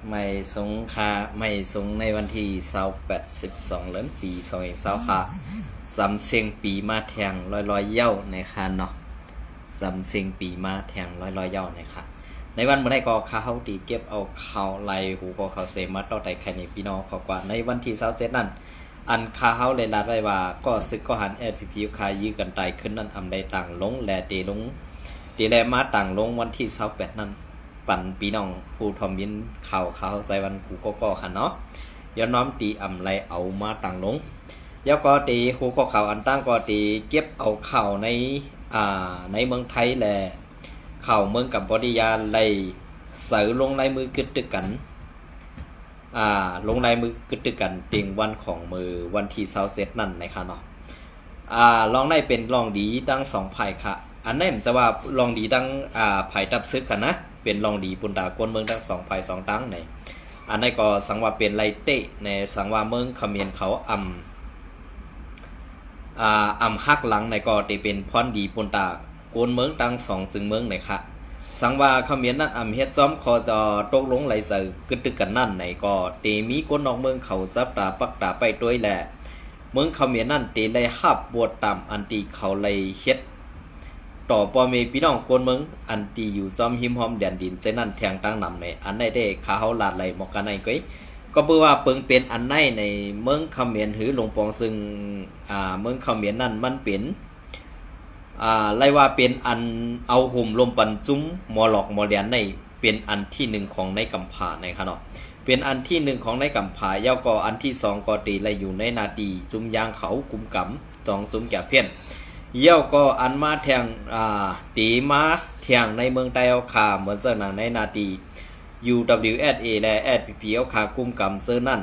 ไม่สงค่าไม่สงในวันที่12เดือนปี2025ค่ะสำเสียงปีมาแทงร้อยเย้าในค่ะเนาะสำเสียงปีมาแทงร้อยเย้าในค่ะในวันเมื่อไรก็ข้าวตีเก็บเอาข่าวไล่หูก็ข่าวเสมาต่อแต่แค่นี้พี่น้องขอกว่าในวันที่27นั่นอันข้าวเลยลาดไว้ว่าก็ซึกก็หันพีคายื้อกันตายขึ้นนั่นอำใดต่างลงแลเตลงตีแลมาต่างลงวันที่28นั่นปั่นพี่น้องผู้ทอมยินข่าวใจวันผูก็ค่ะเนาะย้อนน้อมตีอำไรเอามาต่างลงแล้วก็ตีหูก็ข่าวอันตั้งก็ตีเก็บเอาข่าวในเมืองไทยแหละข่าวเมืองกัมพูชาไล่เสือลงลายมือกึดตึกกันลงลายมือกึดตึกกันเตียงวันของมือวันที่27นั่นนะคะเนาะลองได้เป็นลองดีตั้ง2ภายค่ะอันนี้มันจะว่าลองดีตั้งภายตับซึกกันนะเป็นลองดีปุนตากวนเมืองทั้ง2ภาย2ตั้งในอันนี้ก็สังว่าเป็นไลเตะในสังว่าเมืองเขมรเขาฮักหลังในก็ได้เป็นพรดีปุนตากวนเมืองตั้ง2จึงเมืองในค่ะสังว่าเขมรนั่นเฮ็ดซ้อมคอจะตกลงไหลเสือกึดตึกกันนั่นในก็เตมีคนนอกเมืองเขาซับตาปักตาไปด้วยแหละเมืองเขมรนั่นเตเลยฮับบวชตามอันตีเขาเลยเฮ็ดต่อปอเมพี่น้องคนเมืองอันตีอยู่จอมหิมหอมแดนดินเส้นนั่นแทงตั้งนำในอันไหนได้ขาเฮาลาดไหลหมอกกันในก้อยก็เพื่อว่าเปิงเป็นอันไหนในเมืองเขมรหือหลวงปองซึ่งเมืองเขมรนั่นมันเป็นไล่ว่าเป็นอันเอาห่มลมปันจุ้มมอหลอกมอเลียนในเป็นอันที่1ของในกัมพาในค่ะเนาะเป็นอันที่1ของในกัมพาเย้าก็อันที่2ก็ตีไล่อยู่ในนาตีจุ้มยางเขากุมกำจองจุ้มแก่เพี้ยนเย้าก็อันมาแทงตีมาแทงในเมืองไต้เอาคาเหมือนเสื้อหนังในนาตี UWSA และ SPP เอาคากุมกำเสื้อนั่น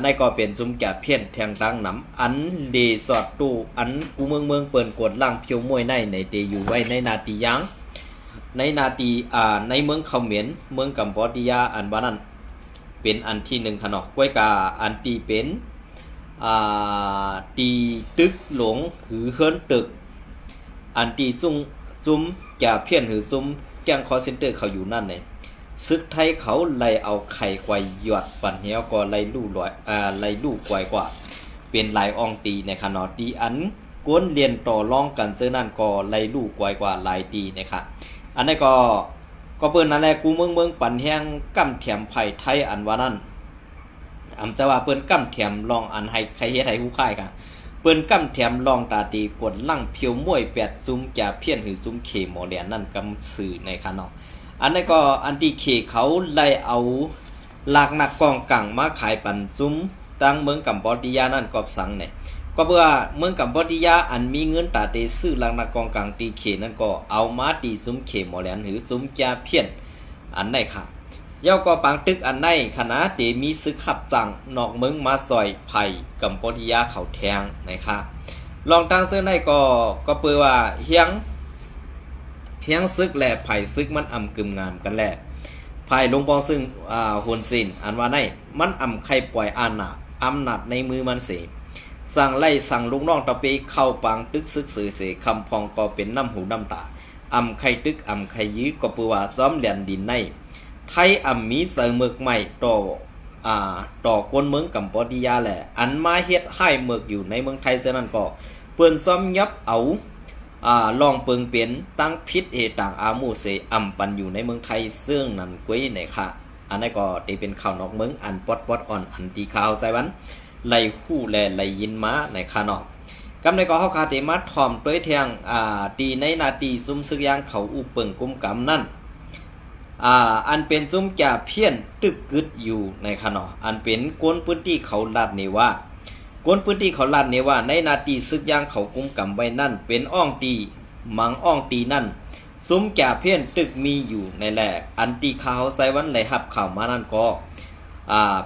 ในก็เป็นจุ้มแก่เพี้ยนแทงตั้งน้ำอันดีสอดตู้อันกูเมืองเปิ่นกดล่างเพียวมวยในเตอยู่ไว้ในนาตียังในนาตีในเมืองเขมรเมืองกัมพูชาอันบ้านนั้นเป็นอันที่1ขนาดก้วยกาอันตีเป็นตีตึกหลงหือเฮิรนตึกอันตีจุ้มแก่เพี้ยนหือจุ้มแกงคอเซ็นเตอร์เขาอยู่นั่นเลยซึกไทยเขาไล่เอาไข่ควายหยอดปั่นเหี้ยวก็ไล่ลู่ลอยไล่ลู่กวายกว่าเป็นลายอองตีในขนาดตีอันกวนเรียนต่อรองกันเสื้อนั่นก็ไล่ลู่กวายกว่าลายตีนะคะอันนี้ก็เปิ้นนั่นแหละกูเมืองปั่นแห้งกำแถมไผ่ไทยอันว่านั่นจะว่าเปิ้นกำแถมลองอันให้ใครเฮ็ดให้ฮู้ค่ายค่ะเปิ้นกำแถมลองตาตีกดลั่งเพียวมวย8ซุ้มแก่เพี้ยนหือซุ้มเขหมอแดนนั่นกำสื่อในค่ะเนาะอันนี้ก็อันที่เคเขาไล่เอาหลักนักกองกังมาขายปันซุ้มตั้งเมืองกัมพูชานั่นกอบสังเนี่ยก็เพื่อเมืองกัมพูชาอันมีเงินตาเตซื้อหลักนักกองกังตีเคนั่นก็เอามาตีซุ้มเคหมอแหลนหรือซุ้มแก่เพี้ยนอันไหนค่ะเย้าก็ปังตึกอันไหนคณะเตมีซึกขับจังนอกเมืองมาซอยไผ่กัมพูชาเขาแทงนะคะลองตั้งเสื้อไหนก็เพื่อว่าเฮียงซึกแหละไผ่ซึกมันกึมงามกันแหละไผ่ลงปองซึ่งฮุนซินอันว่าในมันไข่ปล่อยอำนาจในมือมันเสสั่งไล่สั่งลูกน้องตะเปเข้าปังตึกซึกสื่อเสคำพองก็เป็นน้ำหูน้ำตาไข่ตึกไข่ยื้อก็เปือว่าซ้อมเหรียญดินในไทยมีเสมอกใหม่ต่อกวนเมืองกัมพูชาแหละอันมาเฮ็ดให้เมือกอยู่ในเมืองไทยเท่านั้นก็เปิ้นซ้อมยับเอาลองเปิงเปลี่ยนตั้งพิษต่างอามูเสปันอยู่ในเมืองไทยซึ่งนั่นกุ้ยไหนค่ะอันนี้ก็ได้เป็นข่าวนอกเมืองอันปอดอ่อนอันตีข่าวใส่วันไล่คู่แลไล่ยินมาในค่ะเนาะกำในก็เฮาคาเตมาถ่อมด้วยแทงตีในนาตีซุ่มซึกยางเขาอุเปิงกุมกำนั่นอันเป็นซุ่มจ่าเพี้ยนตึกกึดอยู่ในค่ะเนาะอันเป็นกวนพื้นที่เขาลาดนี่ว่าคนพื้นที่เขาลาดเนี่ยว่าในนาทีซึกย่างเขากุมกำไว้นั่นเป็นอ่องตีมังอ่องตีนั่นซุ้มแก่เพี้ยนตึกมีอยู่ในแหลกอันตีข่าวใส่วันไหลหับข่าวมานั่นก็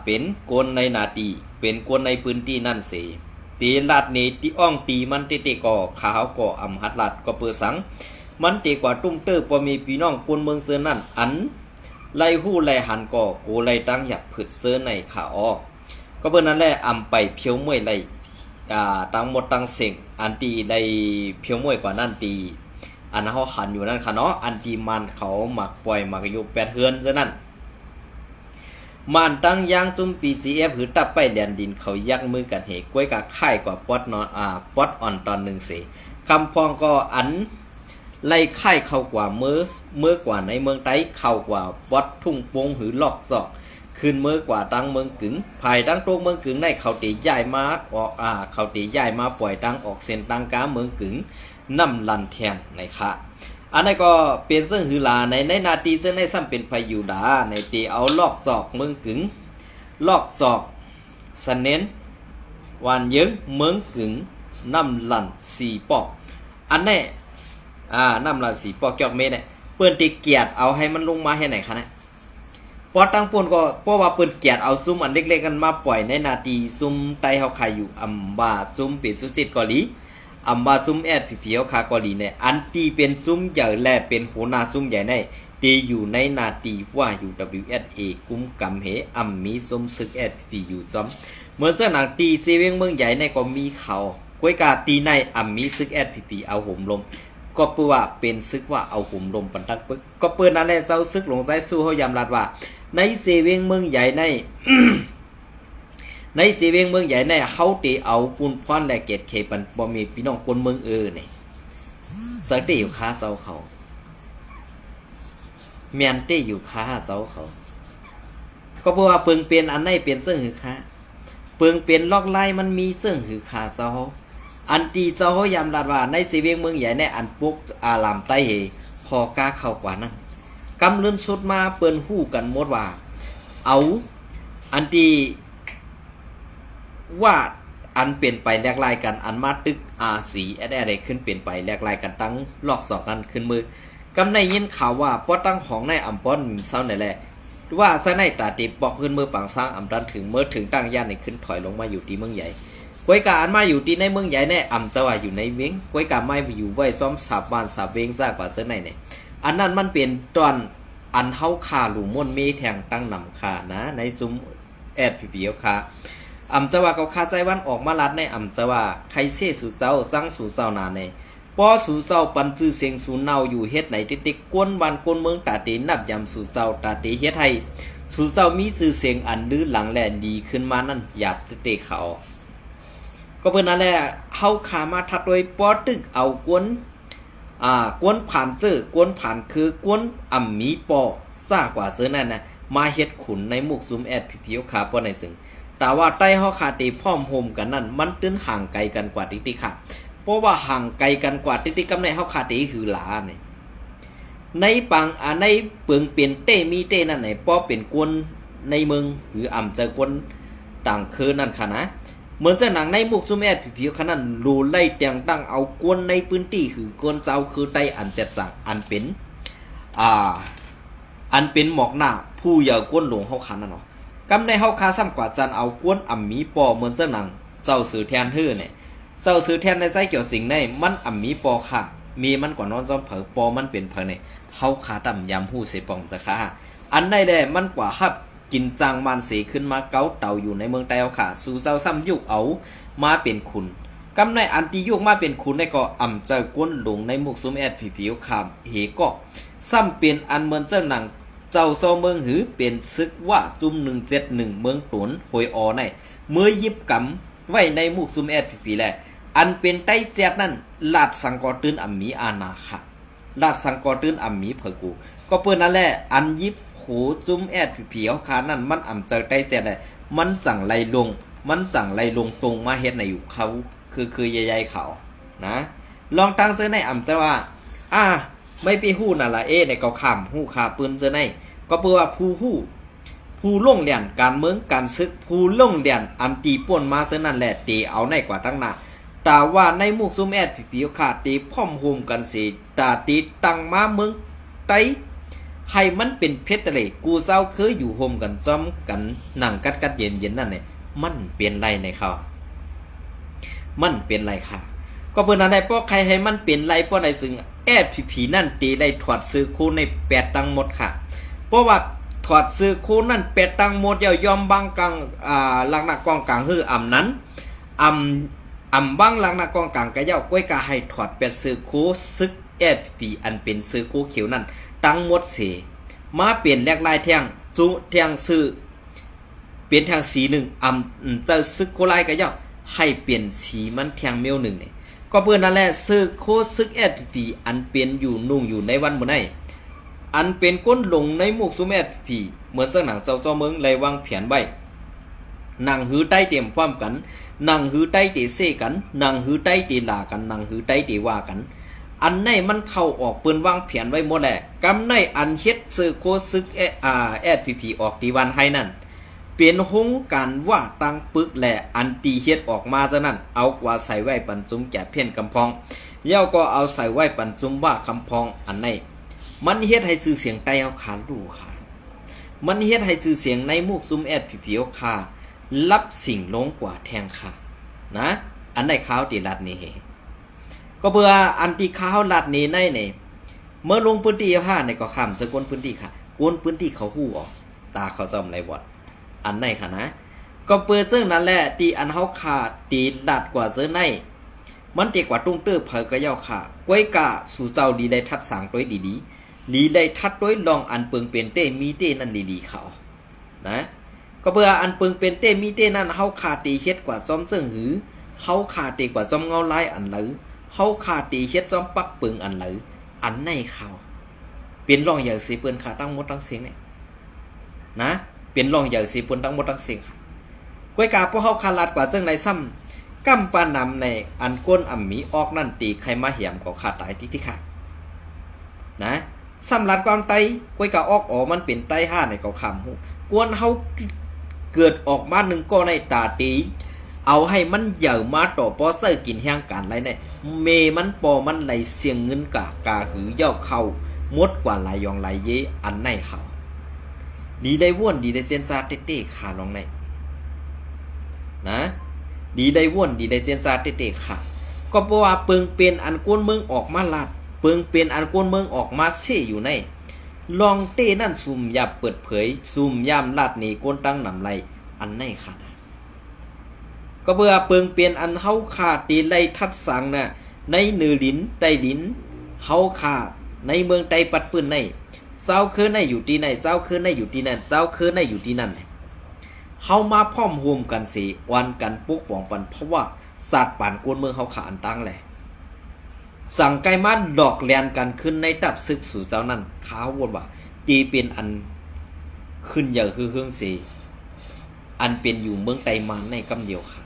เป็นกวนในนาทีเป็นกวนในพื้นที่นั่นเสียตีลาดนี่ที่อ่องตีมันเตะก่อข่าวก่อหัดลาดก็เปิดสังมันเตะกว่าตุ้มเตอร์พอมีพี่น้องคนเมืองเสือนั่นอันไล่หู้ไล่หันก่อโกไล่ตั้งหยับผึดเสือในข่าวก็เพื่อนนั่นแหละไปเพียวมวยไล่ตั้งหมดตั้งเสียงอันตีไล่เพียวมวยกว่านั่นตีอันเขาหันอยู่นั่นค่ะเนาะอันตีมันเขาหมักปล่อยหมักอยู่8 เฮือนซะนั่น มานตั้งยางจุ่ม PCF หือตับไปแดนดินเขายักมือกันเหกล้วยกะค่ายกว่าป๊อดนอนป๊อดอ่อนตอนหนึ่งเสคำพองก็อันไล่ค่ายเข้ากว่าเมื่อกว่าในเมืองไต้เข้ากว่าป๊อดทุ่งปงหือลอกซอกขึ้นเมื่อกว่าตั้งเมืองกึ๋งภายตั้งโตเมืองกึ๋งในเขาตีย้ายมาออกเขาตีย้ายมาปล่อยตั้งออกเส้นตั้งกาเมืองกึ๋งน้ำลันแทงในค่ะอันนี้ก็เป็นซึ่งหือลาในนาทีซึ่งในซ้ำเป็นพายุดาในตีเอาลอกซอกเมืองกึ๋งลอกซอกสนเน้นวันยึงเมืองกึ๋งน้ำลันสีปอกอันนี้น้ำลันสีปอกเกี่ยวเมเนี่ยเปิ้นตีเกียดเอาให้มันลงมาให้ไหนคะเนี่ยพอตั้งปนก็เพราะว่าเปิ้นเกียดเอาซุ้มอันเล็กๆกันมาปล่อยในนาทีซุ้มไตเฮาขายอยู่อัมบาซุ้มเป็นสุจิตเกาหลีอัมบาซุ้มแอดผีเฮาคาเกาหลีเนี่ยอันตีเป็นซุ้มใหญ่และเป็นหัวหน้าซุ้มใหญ่ในตีอยู่ในนาทีว่าอยู่ WSA กุมกำเหอัมมีซุ้มซึกแอดผีอยู่ซ้ำเหมือนเจ้าหนังตีเซเว่งเมืองใหญ่ในก็มีเขาก้วยกาตีในอัมมีซึกแอดผีเอาห่มลมก็เปื้อว่าเป็นซึกว่าเอาห่มลมปันตักปึกก็เปิ้นนั่นแหละเจ้าซึกหลงใจสู้เฮายำรัดว่าในเซเว่งเมืองใหญ่ใน ในเซเว่งเมืองใหญ่ในเฮาตีเอาปูนพรและเกตเคปันบ่มีพี่น้องคนเมืองนี่สักตีอยู่ค้าเซาเขาแม่นตีอยู่ค้าเซาเขาก็เพราะว่าเปิงเป็นอันไหนเป็นซึ่งหือค้าเปิงเป็นลอกไล่มันมีซึ่งหือค้าเซาอันตีเจ้าเฮายำรัดว่าในเซเว่งเมืองใหญ่ในอันปุกอาลามใต้เหพอกล้าเข้ากว่านั้นกำเลื่อนสุดมาเปิ้นฮู้กันหมดว่าเอาอันที่ว่าอันเปลี่ยนไปแลกลายกันอันมาตึกสีอะไรขึ้นเปลี่ยนไปแลกลายกันตั้งลอกศอกกันขึ้นมือกำในยินข่าวว่าป้อตั้งของในอัมป้อนเศร้าไหนแหละว่าซะในตาติปอกขึ้นมือปังสร้างอัมดันถึงเมื่อถึงตั้งย่านในขึ้นถอยลงมาอยู่ที่เมืองใหญ่กวยกาอันมาอยู่ที่ในเมืองใหญ่ในอัมจะว่าอยู่ในเวียงกวยกาไม่อยู่ไว้ซ้อมสาบบ้านสาบเวียงซากว่าเส้นไหนเนี่ยอันนั้นมันเป็นตอนอันเฮาคาหลู่ม่วนเมแทงตั้งนำคานะในซุ้มแอดผีเฮาคาอำจะว่าเขาคาใจวันออกมาลัดในอำจะว่าใครเสสู่เจ้าสร้างสู่เจ้านาในป้อสู่เจ้าปันจื้อเสียงสู่เนาอยู่เฮ็ดไหนติ๊กๆกวนบ้านกวนเมืองตาตีนับยำสู่เจ้าตาตีเฮ็ดให้สู่เจ้ามีชื่อเสียงอันลือหลังแลดีขึ้นมานั่นหยาบเตะเขาก็เพิ่นนั่นแหละเฮาขามาทัดโดยป้อตึกเอากวนผ่านเจอกวนผ่านคือกวนอ่ำมีปอซ่ากว่าเสื้อนั่นนะมาเฮ็ดขุนในมุกซุมแอดผิวขาป้อในซึ่งแต่ว่าใต้เฮาขาตีพร้อมโฮมกันนั่นมันตื้นห่างไกลกันกว่าติ๊กๆค่ะเพราะว่าห่างไกลกันกว่าติ๊กๆกำในเฮาขาตีคือหลาเนี่ยในปังในเปิงเปลี่ยนเต้มีเต้นั่นไหนป้อเป็นกวนในเมืองหรืออ่ำเจอกวนต่างคือนั่นค่ะนะเหมือนจะหนังในมุกซุมแอดผิวขนาดรูไล่แต่งตั้งเอากวนในพื้นที่คือกวนเจ้าคือใต้อันเจ็ดจังอันเป็นหมอกหน้าผู้อย่ากวนหลวงเฮาคันนั่นเนาะกำในเฮาคาซ้ำกว่าจันเอากวนอ่ำมีปอเหมือนจะหนังเจ้าสื่อแทนฮื้อเนี่ยเจ้าสื่อแทนในไส้เกี่ยวสิ่งในมันอ่ำมีปอค่ะมีมันกว่านอนจอมเผอปอมันเป็นเผอเนี่ยเฮาคาต่ำยำหู้เสปองจะค่ะอันในแดมันกว่าฮับกินจางมันเสขึ้นมาเก้าเต่าอยู่ในเมืองไต้เอาค่ะสู่เจ้าซ้ำยุกเอามาเป็นคุณกำในอันที่ยุกมาเป็นคุณในก็อ่ำเจอก้นหลงในมุกซุมแอดผิวขามเหก็ซ้ำเป็นอันเหมือนเจ้าหนังเจ้าโซเมืองหือเป็นซึกว่าจุ่ม171เมืองตุนหวยออในเมื่อยิบกำไว้ในมุกซุมแอดผีแหละอันเป็นใต้เจ็ดนั่นลาดสังกอตื้นอ่ำมีอาณาค่ะลาดสังกอตื้นอ่ำมีเผอกูก็เปิ้นนั่นแหละอันยิบโหจุ้มแอดผีเอาขานั่นมันอ่ำเจอใต้เจ็ดเลยมันจังไรลงตรงมาเฮ็ดในอยู่เขาคือใหญ่ๆเขานะลองตั้งเจอในอ่ำจะว่าไม่ไปฮู้นั่นละในเกาข้ามฮู้ขาปืนเจอในก็เพื่อว่าผู้ลงเรียนการเมืองการศึกผู้ลงเรียนอันตีป่นมาเซนั่นแหละตีเอาในกว่าตั้งหน้าแต่ว่าในมุกซุมแอดผีขาตีพร้อมโฮมกันสิตาตีตั้งมาเมืองไต้ให้มันเป็นเพชรเลยกูเจ้าเคยอยู่โฮมกันจอมกันหนังกัดเย็นนั่นเนี่ยมันเปลี่ยนไรในเขามันเปลี่ยนไรค่ะก็เพื่อนอะไรเพราะใครให้มันเปลี่ยนไรเพราะอะไรซึ่งแอดผีนั่นตีได้ถอดซื้อคู่ใน8ตังหมดค่ะเพราะว่าถอดซื้อคู่นั่น8ตังหมดยอมบางกลางหลังหนักกองกลางคือนั้นบางหลังหนักกองกลางก็ย่ากล้วยกาให้ถอด8ซื้อคู่ซึกแอดผีอันเป็นซื้อคู่เขียวนั่นตั้งหมดเสมาเปลี่ยนแลกลายเที่ยงจุเที่ยงซื้อ ปลี่ยนทางสีหนึ่งเจ้าซึกโคไลก็ย่อให้เปลี่ยนสีมันทางเมลหนึ่งเนี่ยก็เพื่อนั่นแหละซึกโคซึกแอดพีอันเป็นอยู่นุ่งอยู่ในวันบนไหนอันเป็นก้นลงในหมวกซุมแอดพีเหมือนเสื้อหนังเจ้าเมืองเลยวางแผนไว้นั่งหือใต้เตรียมความกันนั่งหือใต้เตเซกันนั่งหือใต้เตลากันนั่งหือใต้เตว่ากันอันไหนมันเข้าออกเปิ้นวางแผนไว้หมดแหละกำในอันเฮ็ดซึกโคซึกแอดพีออกตีวันให้นั่นเป็นหงการว่าตั้งปึกและอันตีเฮ็ดออกมาซะนั่นเอากว่าใส่ไว้ปันจุมแก่เพี้ยนกำพองเย้าก็เอาใส่ไว้ปันจุมว่ากำพองอันไหนมันเฮ็ดให้ชื่อเสียงไตเอาขาลูค่ะมันเฮ็ดให้ชื่อเสียงในมุกซุมแอดพีเอาค่ะรับสิ่งลงกว่าแทงค่ะนะอันไหนข้าวตีรัดนี่เฮก็เพื่ออันตีข้าวรัดนี้ในเนี่ยเมื่อลงพื้นที่ผ้าในก็ข้ามสกลพื้นที่ค่ะกวนพื้นที่เขาหู้ออกตาเขาจอมไรวอดอันไหนค่ะนะก็เปิดเสื้อนั่นแหละตีอันเฮาขาดตีดัดกว่าเสื้อในมันตีกว่าตุ้งเตื้อเผยก็เย้าค่ะก้วยกะสู่เจ้าดีได้ทัดสางตัวดีๆลีได้ทัดด้วยลองอันเปิงเป็นเต้มีเต้นั่นลีเขานะก็เพื่ออันเปิงเป็นเต้มีเต้นั่นเฮาขาดตีเฮ็ดกว่าจอมเสื้อหือเฮาขาดตีกว่าจอมเงาลายอันหรือเฮาขาดตีเฮ็ดจอมปักเปิงอันหรืออันในเขาเป็นรองอย่างสีเปิ้นขาตั้งหมดตั้งเสียงเนี่ยนะเป็นรองอย่างสีเปิ้นตั้งหมดตั้งเสียงค่ะก้วยกาพวกเฮาขาดลาดกว่าจังไดซ้ำกำปานำในอันก้นอ่ำมีออกนั่นตีใครมาเหี่ยมก็ขาดตายที่ค่ะนะซ้ำลาดความไตก้วยกาออกมันเป็นไต5ในก็คำฮู้กวนเฮาเกิดออกมาหนึ่งก็ในตาตีเอาให้มันเหย่อมาต่อปอเซอร์กินแห่งการไรเนี่ยเมมันปอมันไหลเสียงเงินกาหือเย่าเข้ามดกว่าไหลยองไหลเยอันในเขาดีได้ว่นดีได้เซียนซาเต้ขาน้องในนะดีได้ว่นดีได้เซียนซาเต้ขาก็เพราะว่าเปิงเป็นอันก้นเมืองออกมาลาดเปิงเป็นอันก้นเมืองออกมาเซ่อยู่ในลองเต้นั่นซุ่มยับเปิดเผยซุ่มย่ำลาดนี่ก้นตั้งนำไรอันในค่ะก็เบื่อเปิงเปลี่ยนอันเฮาขาดตีไล่ทัดสังน่ะในเหนือลิ้นใต้ลิ้นเฮาขาดในเมืองใต้ปัดปืนในเจ้าคือในอยู่ที่ไหนเจ้าคือในอยู่ที่นั่นเจ้าคือในอยู่ที่นั่นเฮามาพร้อมรวมกันสิวันกันปกป้องปันเพราะว่าศาสตร์ป่านกวนเมืองเฮาขาอันตั้งแหละสั่งไกมาดอกแลนกันขึ้นในตับศึกสู่เจ้านั้นข้าววนว่าตีเป็นอันขึ้นอย่างคือเฮืองสิอันเป็นอยู่เมืองไต้มาในกำเดียวค่ะ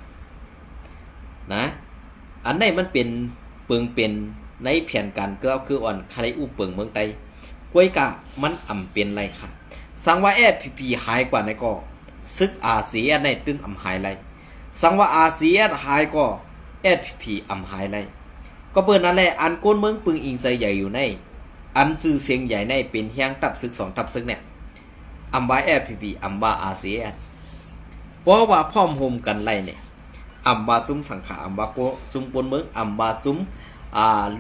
นะอันไหนมันเป็นเปิงเป็นในแผนการเกล้าคืออ่อนใครอู้เปิงเมืองไต้ก้วยกะมันเป็นไรค่ะสังว่าแอดพีหายกว่าในก็ซึกอาเซียนในตื้นหายไรสังว่าอาเซียนหายก็แอดพีหายไรก็เปิดนั่นแหละอันก้นเมืองปึงอิงใจใหญ่อยู่ในอันจื่อเสียงใหญ่ในเป็นเฮียงตับซึก2 ทับซึกเนี่ยว่าแอดพีว่าอาเซียนเพราะว่าพร้อมโฮมกันไรเนี่ยบาซุมสังขาบาโกซุมปนเมืองบาซุม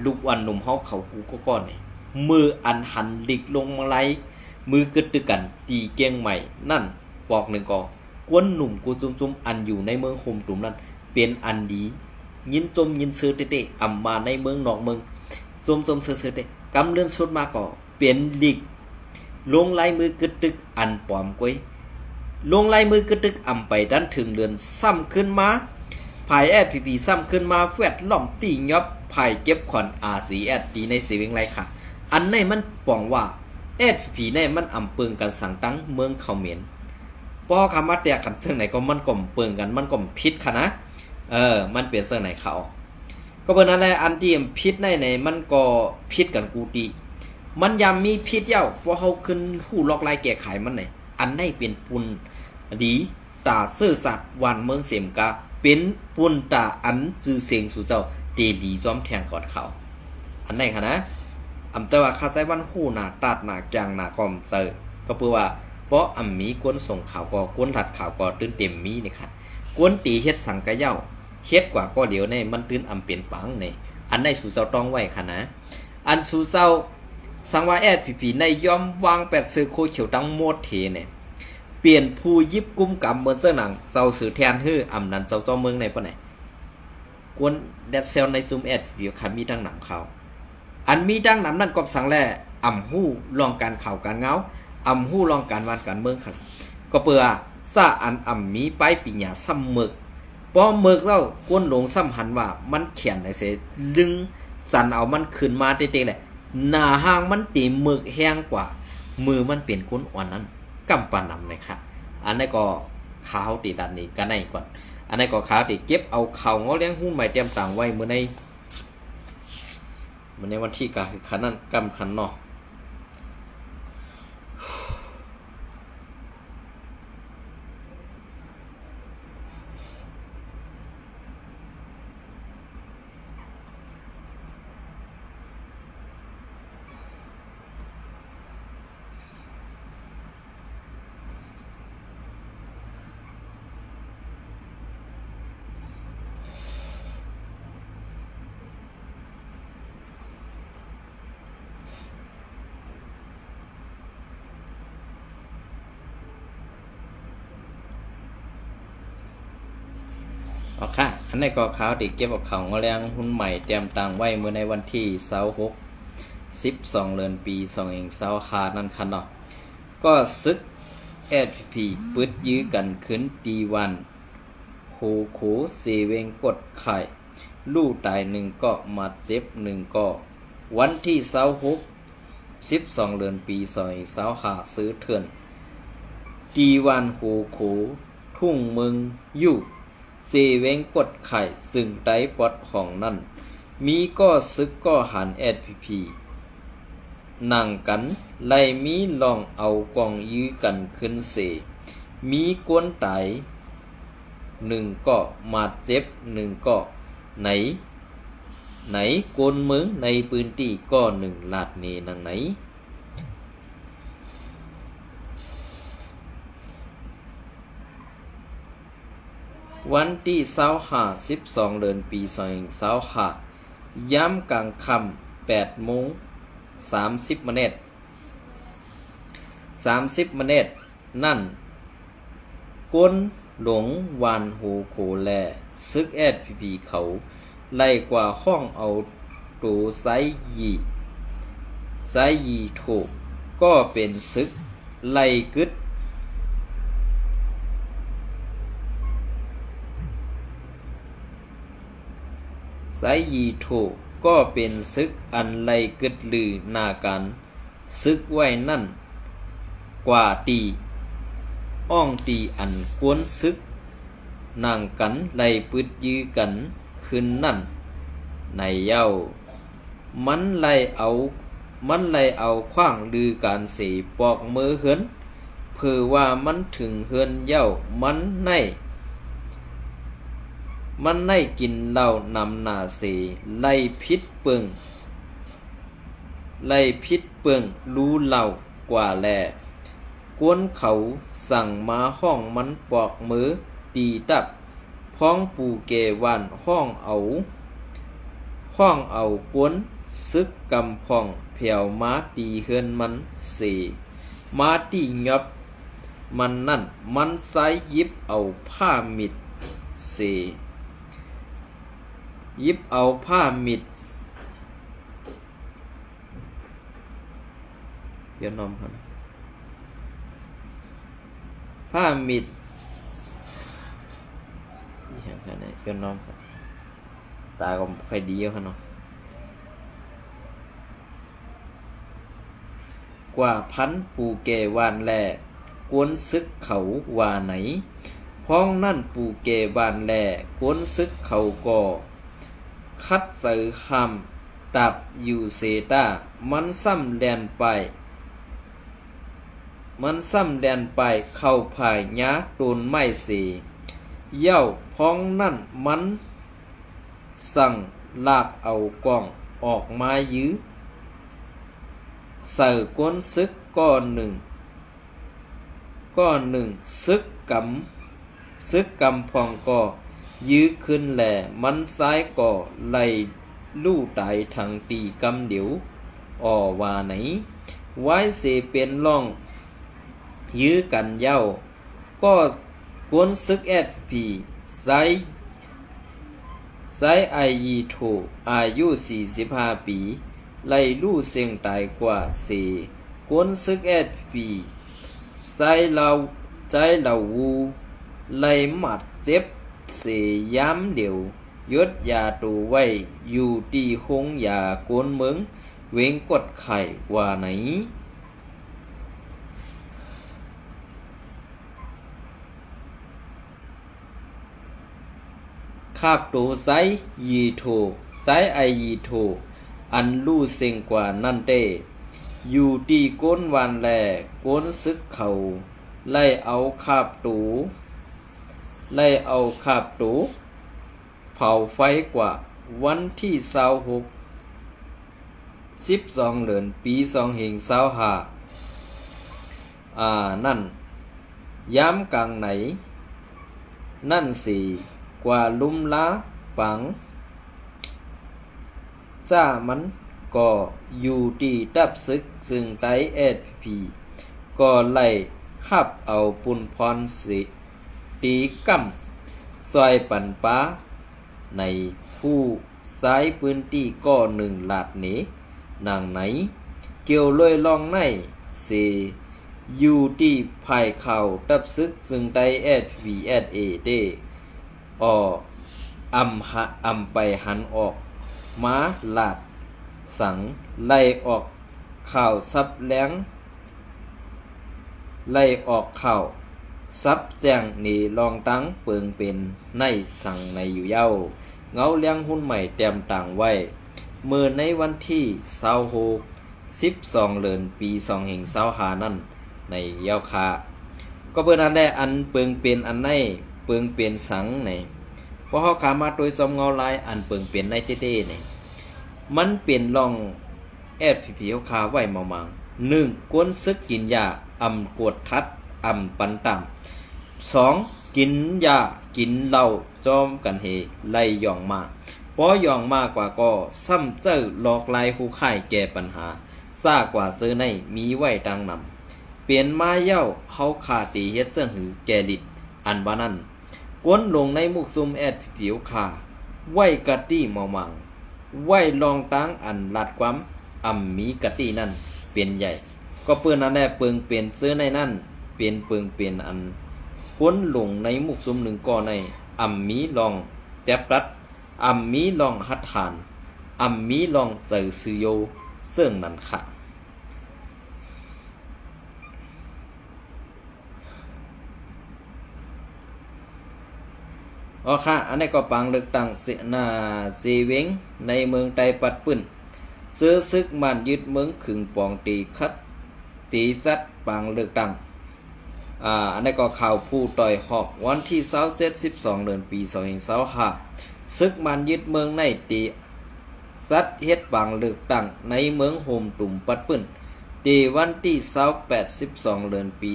ลูกอันหนุ่มเฮาเขาหูก็ก้อนนี่มืออันหันดิกลงมาไลมือกึดตึกันตีเกียงใหม่นั่นปอกหนึ่งก็กวนหนุ่มกูจุ่มอันอยู่ในเมืองโฮมตุ่มนั้นเป็นอันดียินจมยินเสือเตะมาในเมืองนอกเมืองจมเสือเตะกำเลื่อนสุดมาก็เป็นดิกลงไลมือกึดตึกอันปอมก้อยลงไล่มือกระตึกไปด้านถึงเรือนซ้ำขึ้นมาภายแอดพีซ้ำขึ้นมาแฟดล่อมตียอบภายเก็บขอนRCSดีในสีวิงไรค่ะอันในมันปองว่าแอดพีในมันเปิงกันสั่งตั้งเมืองเขาเหม็นปอคำว่าแต่กันเชิงไหนก็มันก็เปิงกันมันก็พิษค่ะนะมันเปลี่ยนเชิงไหนเขาก็เป็นอะไรอันที่พิษในมันก็พิษกันกูตีมันยามมีพิษเย้าพอเขาขึ้นหูล็อกไล่แก้ไขมันไหนอันในเป็นปุ่นดีตาซื่อสัตว์วันเมืองเสียมกาเป็นปุ่นตาอันจือเสียงสู่เจ้าเดลีซ้อมแทงกอดเขาอันไหนคะนะจะว่าคาใจวันคู่หนาตัดหนาจางหนากอมเซอร์ก็เพื่อว่าเพราะมีก้นส่งข่าวก็ก้นถัดข่าวก็ตื่นเต็มมีนี่ค่ะก้นตีเฮ็ดสังกะเย้าเฮ็ดกว่าก็เดี๋ยวในมันตื่นเปลี่ยนปังในอันในสู่เจ้าต้องไว้ค่ะนะอันสู่เจ้าสังว่าแอดพีในย่อมวาง8ซื้อโคเขียวตั้งโมดเทเนี่ยเปลี่ยนผู้ยิบกุมกำเหมือนเสื้อหนังเซาสื่อแทนฮื้อนั้นเจ้าเมืองในปะไหนกวนแดดเซลในซูมแอดอยู่ค่ะมีดังหนำเขาอันมีดังหนำนั่นก็สังแล่หู้ลองการข่าวการเงาหู้ลองการวันการเมืองค่ะก็เปื่อ ซาอันอ่ำมีไปปิญญาซ้ำเมึกพอเมึกแล้วกวนหลงซ้ำหันว่ามันเขียนได้เสดึงสันเอามันขึ้นมาเต๊ะๆแหละหน้าห้างมันตีเมึกแห้งกว่ามือมันเปลี่ยนก้นอ่อนนั้นกำปานำเลยค่ะอันนี้ก็ข้าวตีดันนี้กันได้ก่อนอันนี้ก็ข้าวตีเก็บเอาเข่าเงาเลี้ยงหุ้นใหม่เตรียมต่างไว้เมื่อในวันที่กะคือขันนั้นกำขันเนาะเอาค่ะอันนี้ก็ข้าวตีเก็บเอาเข่าเงาเลี้ยงหุ้นใหม่เตรียมต่างไว้เมื่อในวันที่12 เดือนปี2565นั่นค่ะเนาะก็ซึก SPP ปึดยื้อกันขึ้นตีวันโคเซเวงกดไข่ลู่ตาย1ก็มาเจ็บ1ก็วันที่12 เดือนปี2565ซื้อเถื่อนตีวันโคทุ่งเมืองยู่เซเวงกดไข่ซึ่งไต้ปอดของนั่นมีก็ซึกก็หัน SPP นั่งกันไล่มีลองเอากองยื้อกันขึ้นเสมีกวนตาย1ก็มาเจ็บ1ก็ไหนกวนเมืองในพื้นที่ก็1ลาดเนนังไหนวันที่12 เดือนปี2565ย้ำกลางค่ำ8:30 นนั่นกวนหลงวานโหโคแลซึก SPP เขาไล่กว่าห้องเอาตูไซยีโถก็เป็นซึกไล่กึดไซยีโถก็เป็นซึกอันไล่กึดลือหน้ากันซึกไว้นั่นกว่าตีอ้องตีอันกวนซึกนางกันไล่ปึดยื้อกันขึ้นนั่นในเย้ามันไล่เอาขว้างลือการเสปอกมือเหินเพื่อว่ามันถึงเฮือนเย้ามันในกินเหล้านำหน้าเสไล่พิษเปิงรู้เหล้ากว่าแลกวนเขาสั่งมาห้องมันปอกมือตีตับพ้องปูเกวันห้องเอากวนซึกกำพองเผียวมาตีเฮือนมันเสมาตีงับมันนั่นมันใส่ยิบเอาผ้ามิดเสยิบเอาผ้ามิดเดี๋ยวนอมครับผ้ามิดอย่างไรเดี๋ยวนอมครับตาก็ใครดีครับเนาะกว่าพันปูเกวานแลกวนซึกเขาว่าไหนพ้องนั่นปูเกวานแลกวนซึกเขาก็คัดเสือหำตับอยู่เซตามันซ้ำแดนไปเข้าภายยาโดนไม้เสเย้าพ้องนั่นมันสั่งลากเอากล้องออกมายื้อเสือกวนซึกก้อนหนึ่งซึกกำพองก็ยื้อขึ้นแหล่มันซ้ายก่อไล่ลู่ตายทางตีกำเดียวว่าไหนไว้เสเป็นล่องยื้อกันเย้าก็กวนซึกSPPไซไอยีโถอายุ45 ปีไล่ลู่เสียงตายกว่าเสกวนซึกSPPไซเราใจ ใจเหล่าวูไล่หมัดเจ็บเสียย้ำเดียวยศยาตูไว้อยู่ตีหงยาโกนเมืองเวงกดไข่ว่าไหนคาบโตไซยีโทไซไอยีโทอันลู่เซ็งกว่านั่นเต้อยู่ตีก้นวันแลก้นซึกเขาไล่เอาคาบตูไล่เอาคาบตูเผาไฟกว่าวันที่26 12เดือนปี2525นั่นย้ำกลางไหนนั่นสิกว่าลุ่มล้าปังจ้ามันก็อยู่ที่ดับซึกซึ่งไตเอสพีก็ไล่หับเอาปุนพรสิตีกั้มซอยปันป้าในผู้ซ้ายพื้นที่ก็1 ลาดหนีนางไหนเกี่ยวลอยลองในเสอยู่ที่ภายเข่าดับซึกซึ่งไตเอสพีเอสเอเดอำไปหันออกม้าลาดสังไล่ออกข่าวซับแหลงไล่ออกข่าวซับแจ้งหนีลองตั้งเปิงเป็นในสั่งในอยู่เย้าเงาเลี้ยงหุ้นใหม่เตรียมต่างไว้เมื่อในวันที่12 เดือนปี2525นั่นในเย้าคาก็เปิ้นอันได้อันเปิงเป็นอันในเปิงเป็นสังในพอเฮาขามาโดยซอมเงาลายอันเปิงเป็นในเต้ๆนี่มันเป็นลองแอดผีๆคาไว้เมามัง1ก้นซึกกินยาอำกวดทัดอำปันต่ำ2กินยากินเหล้าจอมกันเฮไล่ย่องมาพอย่องมากกว่าก็ซ้ำเจ้าหลอกลายผู้ค่ายแก้ปัญหาซ่ากว่าซื้อในมีไว้ดังนำเปลี่ยนมาเย้าเฮาขาตีเฮ็ดเสื้อหือแก่ลิดอันว่านั้นก้นลงในมุกซุมแอดผิวขาไว้กะตี้เมามังไว้ลองตั้งอันลาดความมีกะตี้นั่นเป็นใหญ่ก็เปิ้นนั่นแหละเปิงเป็นซื้อในนั่นเป็นเปิงเป็นอันก้นลงในมุกซุม1ก่อในมีลองแตบรัดมีลองหัดฐานมีลองใส่ซื้อโยเสื่องนั่นค่ะค่ะอันนี้ก็ปังเลือกตั้งเสนาเซเวงในเมืองไตปัดปื้นซื้อซึกมันยึดเมืองขึงปองตีคัดตีซัดปังเลือกตั้งอันนี้ก็ข่าวผู้ต่อยหอกวันที่12 เดือนปี2525ซึกมันยึดเมืองในตีซัดเฮ็ดปังเลือกตั้งในเมืองโฮมตุ่มปัดปื้นตีวันที่12 เดือนปี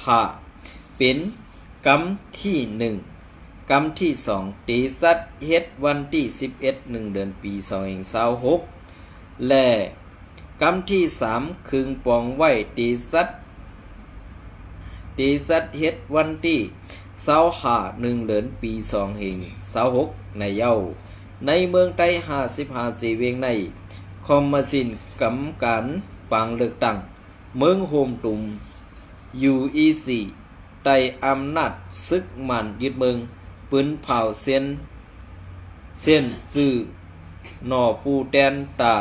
2525เป็นกำที่1กำที่2ตีสัตเฮ็ดวันที่11 เดือนปี2526และกำที่3คึงปองไว้ตีสัตเฮ็ดวันที่25 เดือนปี2526ในเย้าในเมืองไต้55 4เวงในคอมมาสินกำการปังเลือกตั้งเมืองโฮมตุ่ม UEC ไต้อำนาจซึกมันยึดเมืองปืนเผาเส้นจื้อหน่อปูแตนตา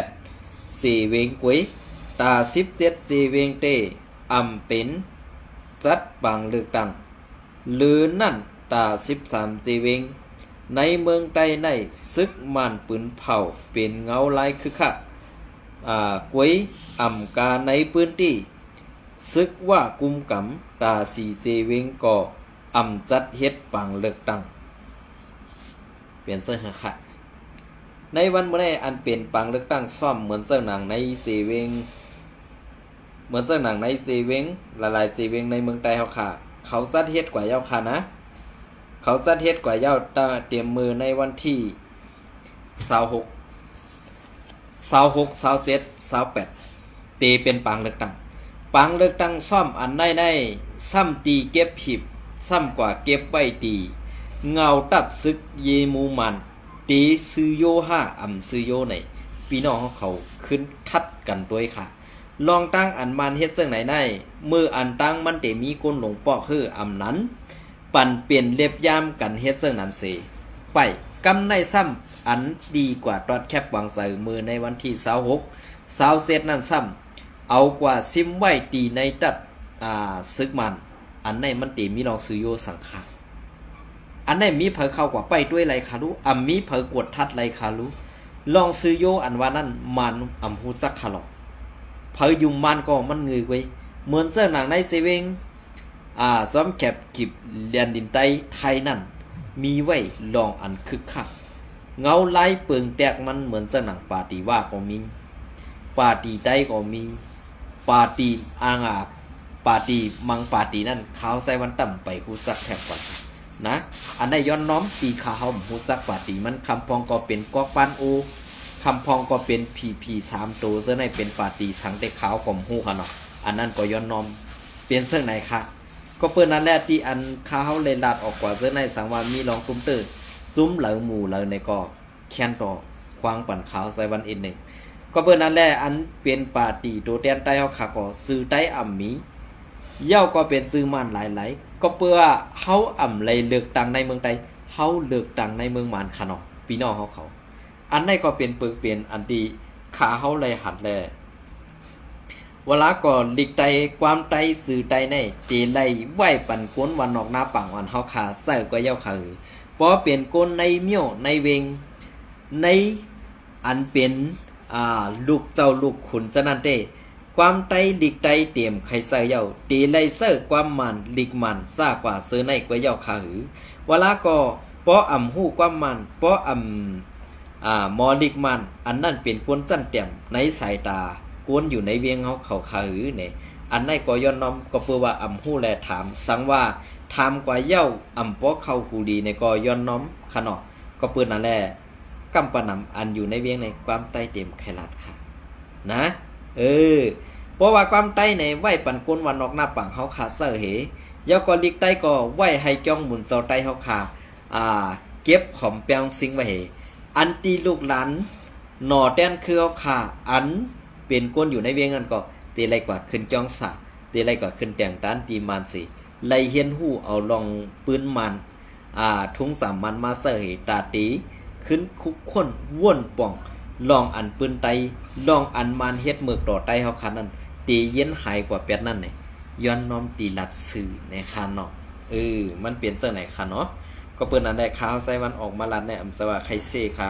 38 4เวงกวยตา17 4เวงเตเป็นสัตว์ปังเลือกตั้งหรือนั่นตา13 4เวงในเมืองใต้ในซึกมันปืนเผาเป็นเงาลายคือคักกวยกาในพื้นที่ซึกว่ากุมกำตา4 4เวงก็จัดเฮ็ดปังเลือกตั้งเปลี่ยนเสื้อค่ะในวันเมื่อนี้อันเป็นปังเลือกตั้งซ่อมเหมือนเสื้อหนังในซีเวงหลายๆซีเวงในเมืองไต้เฮาค่ะเขาจัดเฮ็ดกว่าเย้าค่ะนะเขาจัดเฮ็ดกว่าเย้าเตรียมมือในวันที่26 27 28ตีเป็นปังเลือกตั้งซ่อมอันในซ้ำตีเก็บหิบซ้ำกว่าเก็บไว้ตีเงาตับซึกเยมูมันตีซื้อโย5ซื้อโยไหนพี่น้องเขาขึ้นทัดกันด้วยค่ะ ลองตั้งอันมันเฮ็ดจังไหนได้มืออันตั้งมันเตมีก้นหลงปอกคืออำนั้นปั่นเปลี่ยนเล็บยามกันเฮ็ดจังนั้นเสไปกำในซ้ำอันดีกว่าตอดแคบวางใส่มือในวันที่26 27นั้นซ้ำเอากว่าซิมไว้ตีในตัดซึกมันอันไหนมันเตมีลองซื้อโยสังขารอันไหนมีเผยเข้ากว่าไปด้วยไรคารุมีเผยกดทัดไรคารุลองซื้อโยอันว่านั้นมันฮูซักคาลอเผยยุมมันก็มันเงยไว้เหมือนเสื้อหนังในเซเวงซ้อมแคบกิบเลียนดินไตไทยนั่นมีไว้ลองอันคึกคักเงาไล่เปิงแตกมันเหมือนเสื้อหนังปาตีว่าก็มีปาตีไตก็มีปาตีปาตีมังปาตีนั่นขาวใส่วันต่ำไปฮูซักแคบกว่านะอันได้ย้อนน้อมตีขาวฮูซักปาตีมันคำพองก็เป็นกอกปานโอคำพองก็เป็นพี3ตัวเสื้อในเป็นปาตีสังเตขาวกลมหูค่ะเนาะอันนั้นก็ย้อนน้อมเปลี่ยนเสื้อไหนคะก็เปิ้นนั่นแหละที่อันข้าวเลยลาดออกกว่าเสื้อในสังว่ามีรองตุ้มเตอร์ซุ้มเหลาหมู่เหลาในก็แค้นต่อควางปั่นขาวใส่วัน1ก็เปิ้นนั่นแหละอันเป็นปาตีตัวแตนใต้เฮาค่ะก็ซื้อใต้อ่ำมีเย้าก็เป็นซื้อมันหลายๆก็เพื่อเฮาอ่ำเลยเลือกตั้งในเมืองใดเฮาเลือกตั้งในเมืองมานค่ะเนาะพี่น้องเฮาเขาอันนี้ก็เป็นเปิงเปลี่ยนอันที่ขาเฮาเลยหัดแลเวลาก่อนลิกไตความไตสื่อไตในตีไลไหวปั่นก้นวันนอกหน้าปังวันเฮาขาใส่ก็เย้าขาเพราะเปลี่ยนก้นในเมี่ยวในเวงในอันเป็นลูกเจ้าลูกขุนซะนั่นเด้ความไตลิกไตเตรียมไข่ใส่เย้าตีไลเซอร์ความมันลิกมันซ่ากว่าเสื้อในก็เย้าขาเวลาก็เพราะฮู้ความมันเพราะมอลิกมันอันนั้นเป็นก้นจั่นเต็มในสายตากวนอยู่ในเวียงเขาขาหือเนี่ยอันนั้นก็ย้อนน้อมก็เพื่อว่าฮู้แลถามสังว่าถามกว่าเย้าปอเข้าหูดีในก็ย้อนน้อมขะเนาะก็เปิ้นนั่นแหละกำปะนำอันอยู่ในเวียงในความใต้เต็มไขลาดค่ะนะเพราะว่าความใต้ในไหวปันก้นวันนอกหน้าปังเฮาขาเซอร์เหยาก็ลิกใต้ก็ไหวให้จ้องหมุนเซาใต้เฮาขาเก็บขอมแปงซิงไว้อันตีลูกหลานหน่อแต้นคือเฮาขาอันเป็นก้นอยู่ในเวียงนั่นก็ตีไรกว่าขึ้นจ้องสาตีไรกว่าขึ้นแต่งต้านตีมันสิไลเฮียนหู้เอาลองปืนมันทุง3มันมาเสยตาตีขึ้นคุกคนว่นป่องลองอันปืนไตลองอันมันเฮ็ดเมือกต่อไตเฮาคันนั้นตีเย็นหายกว่าเป็ดนั่นนี่ย้อนน้อมตีลัดสื่อในคานเนาะมันเปลี่ยนเสื้อไหนคะเนาะก็เปิ้นอันได้ข้าวใส่มันออกมาลัดในอำสว่าไคเซ่ค่ะ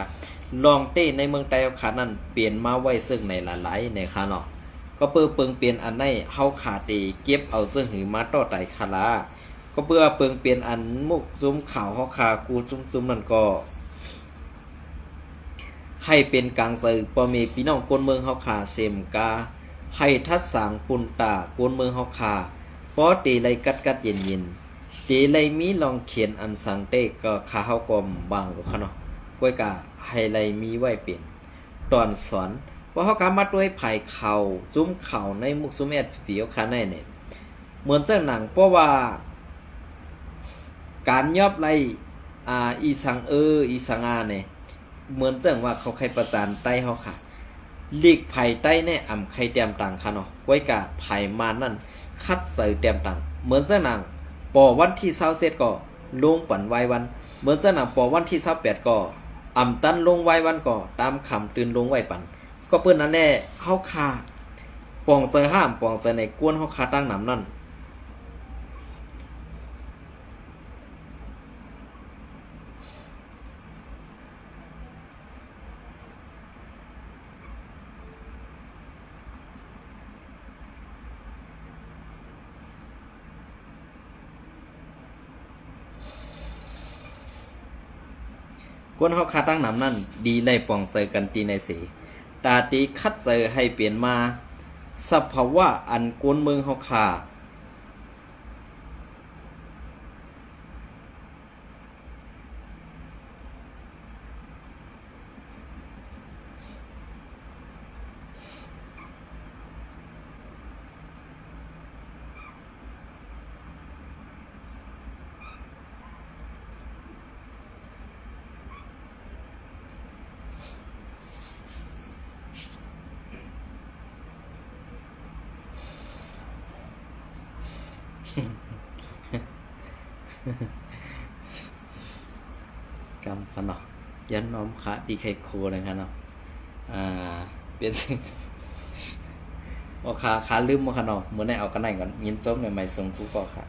ลองเต้ในเมืองไต้ขานั้นเปลี่ยนมาไว้ซึ่งในหลายๆในค่ะเนาะก็เปิงเปลี่ยนอันในเฮาขาตีเก็บเอาซึ่งหือมาต่อไตคาลาก็เพื่อเปิงเปลี่ยนอันมุกซุ้มขาวเฮาขากูซุ้มนั่นก็ให้เป็นกลางซื่อบ่มีพี่น้องคนเมืองเฮาขาเสมกาให้ทัดสางปุนตาคนเมืองเฮาขาพอตีไลกัดเย็นตีไลมีลองเขียนอันสังเตก็ขาเฮาก็บางกว่าค่ะเนาะก้อยกาไฮไลมีไว้เป็นตอนสอนว่าเขากามาด้วยไผ่เข่าจุ้มเข่าในมุกซุมแอดผีเอาคันได้เนี่ยเหมือนเจ้าหนังเพราะว่าการยอบไรอีสังอีสังเนี่ยเหมือนเจ้าว่าเขาใครประจานใต้เขาค่ะลีกไผ่ใต้เนี่ยใครเตรียมตังค่ะเนาะไว้กาไผ่มานั่นคัดใส่เตรียมตังเหมือนเจ้าหนังปอวันที่27ก็ลงปั่นไว้วันเหมือนเจ้าหนังปอวันที่28ก็ตันลงไว้วันก่อตามคำตื่นลงไว้ปันก็เปิ้นนั่นแน่เฮาคาปองเซอห้ามปองเซอในกวนเฮาคาตั้งน้ำนั่นกวนเฮาคาตั้งน้ำนั่นดีไล่ปองเซอกันตีในสีตาตีคัดเซอให้เปลี่ยนมาสภาวะอันกวนเมืองเฮาคา กำค่ะเนาะยันน้อมขาตีไข่โคนะคะเนาะเปลี่ยนสิ่งโอขาลืมมาค่ะเนาะมื้อนี้เอากันไหนก่อนยินจบใหม่ๆส่งครูก่อค่ะ